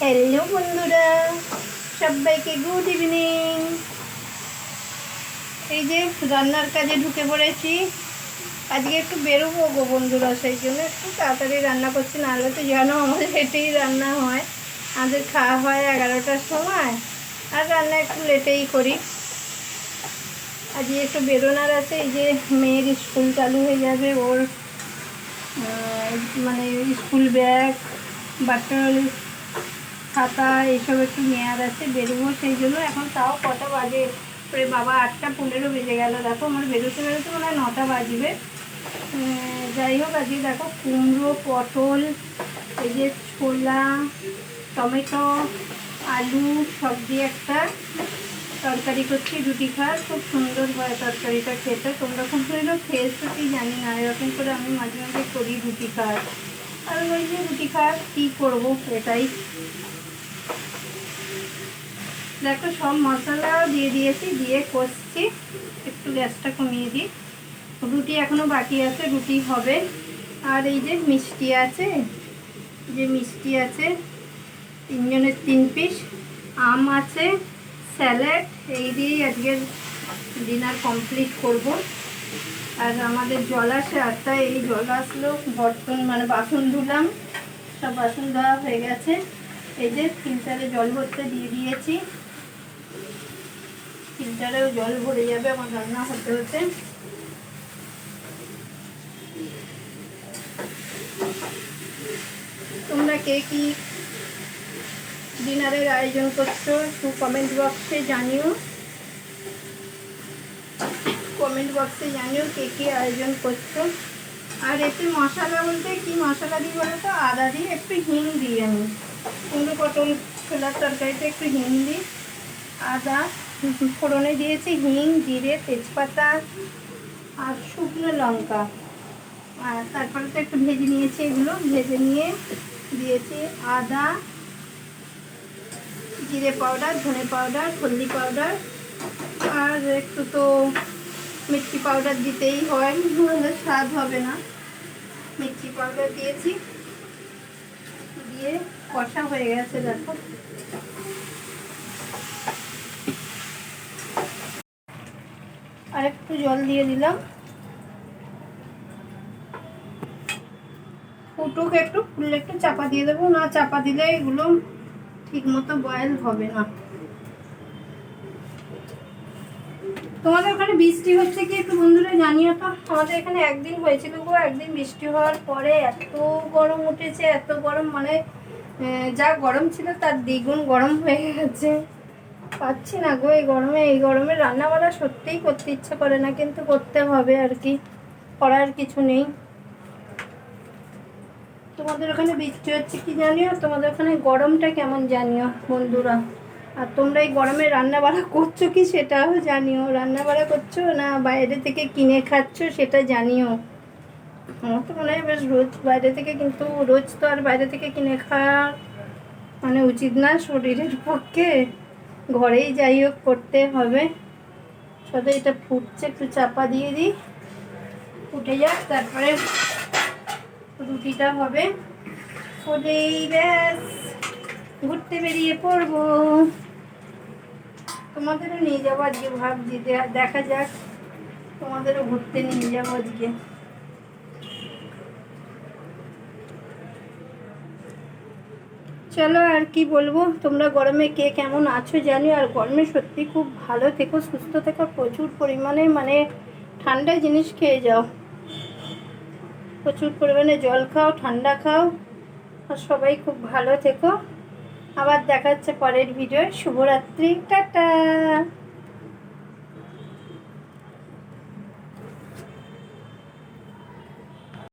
Hello বন্ধুরা, সবাইকে good evening. এই যে রান্নার কাজে ঢুকে পড়েছি। আজকে একটু বেরোবো গো বন্ধুরা, সেই জন্য একটু তাড়াতাড়ি রান্না করছি। নাহলে তো জানো আমাদের লেটেই রান্না হয়, আমাদের খাওয়া হয় 11টার সময়, আর রান্না একটু লেটেই করি। আজকে একটু বেরোনার আছে। এই যে মেয়ের স্কুল চালু হয়ে যাবে, ওর মানে স্কুল ব্যাগ, বাটল, খাতা এইসব একটু নেওয়ার আছে, বেরোবো সেই জন্য। এখন তাও কটা বাজে পরে বাবা, 8:15 বেজে গেল। দেখো আমার বেরোতে বেরোতে মনে হয় 9টা বাজবে। যাই হোক, আজকে দেখো কুমড়ো, পটল, এই যে ছোলা, টমেটো, আলু সব দিয়ে একটা তরকারি করছি। রুটি খাওয়ার খুব সুন্দর হয় তরকারিটা খেতে। তোমরা খুব সুন্দর খেয়েছো কি জানি না, এরকম করে আমি মাঝে মাঝে করি রুটি খাওয়ার। আর ওই যে রুটি খাওয়ার কী করবো, এটাই। দেখো সব মশলাও দিয়ে দিয়েছি, দিয়ে কষছি। একটু গ্যাসটা কমিয়ে দিই। রুটি এখনও বাকি আছে, রুটি হবে। আর এই যে মিষ্টি আছে, মিষ্টি আছে 3 জনের 3 পিস, আম আছে, স্যালাড, এই দিয়েই আজকের ডিনার কমপ্লিট করব। আর আমাদের জল আসে 8টায়, এই জল আসলো, বর্তন মানে বাসন ধুলাম, সব বাসন ধোয়া হয়ে গেছে। এই যে ফিল্টারে জল ভরতে দিয়ে দিয়েছি, ফিল্টারেও জল ভরে যাবে আমার রান্না হতে হতে। তোমরা কে কি ডিনারের আয়োজন করছো একটু কমেন্ট বক্সে জানিও। কমেন্ট বক্সে জানিও কে কী আয়োজন করছো। আর এতে মশলা বলতে কি মশলা দিই বলো তো? আদা দিয়ে, একটু হিং দিই আমি। কুমড়ো পটল ছোলার তরকারিতে একটু হিং দিই। আদা ফোড়নে দিয়েছি, হিং, জিরে, তেজপাতা আর শুকনো লঙ্কা। আর তারপরে তো একটু ভেজে নিয়েছি, এগুলো ভেজে নিয়ে দিয়েছি আদা, জিরে পাউডার, ধনে পাউডার, হলদি পাউডার, আর একটু তো মির্চি পাউডার দিতেই হয়, নাহলে স্বাদ হবে না। মির্চি পাউডার দিয়েছি, দিয়ে কষা হয়ে গেছে। দেখো আর একটু জল দিয়ে দিলাম, ফুটুক একটু, ফুললে একটু চাপা দিয়ে দেবো। না চাপা দিলে এগুলো ঠিক মতো বয়েল হবে না। তোমাদের ওখানে বৃষ্টি হচ্ছে কি একটু বন্ধুরা জানিও তো। আমাদের এখানে একদিন হয়েছিল গো, একদিন বৃষ্টি হওয়ার পরে এত গরম উঠেছে, এত গরম, মানে যা গরম ছিল তার দ্বিগুণ গরম হয়ে গেছে। পাচ্ছি না গো এই গরমে। এই গরমে রান্না বান্না সত্যিই করতে ইচ্ছে করে না, কিন্তু করতে হবে আর কি, করার কিছু নেই। তোমাদের ওখানে বৃষ্টি হচ্ছে কি জানিও, তোমাদের ওখানে গরমটা কেমন জানিও বন্ধুরা। আর তোমরা এই গরমে রান্না বান্না করছো কি সেটাও জানিও। রান্না বান্না করছো না বাইরে থেকে কিনে খাচ্ছ সেটা জানিও। আমার তো মনে হয় বেশ রোজ বাইরে থেকে, কিন্তু রোজ তো আর বাইরে থেকে কিনে খাওয়া মানে উচিত না শরীরের পক্ষে। ঘরেই যাই হোক করতে হবে। সাথে এটা ফুটছে, একটু চাপা দিয়ে দিই, ফুটে যাক, তারপরে রুটিটা হবে। হলেই ব্যাস ঘুরতে বেরিয়ে পড়বো। তোমাদেরও নিয়ে যাবো আজকে, ভাবছি দেখা যাক, তোমাদেরও ঘুরতে নিয়ে যাবো আজকে। চলো আর কি বলবো, তোমরা গরমে কে কেমন আছো জানি। আর গরমে সত্যি খুব ভালো থেকো, সুস্থ থেকো, প্রচুর পরিমাণে মানে ঠান্ডা জিনিস খেয়ে যাও, প্রচুর পরিমাণে জল খাও, ঠান্ডা খাও। আর সবাই খুব ভালো থেকো। আবার দেখা হচ্ছে পরের ভিডিও। শুভরাত্রি, টাটা।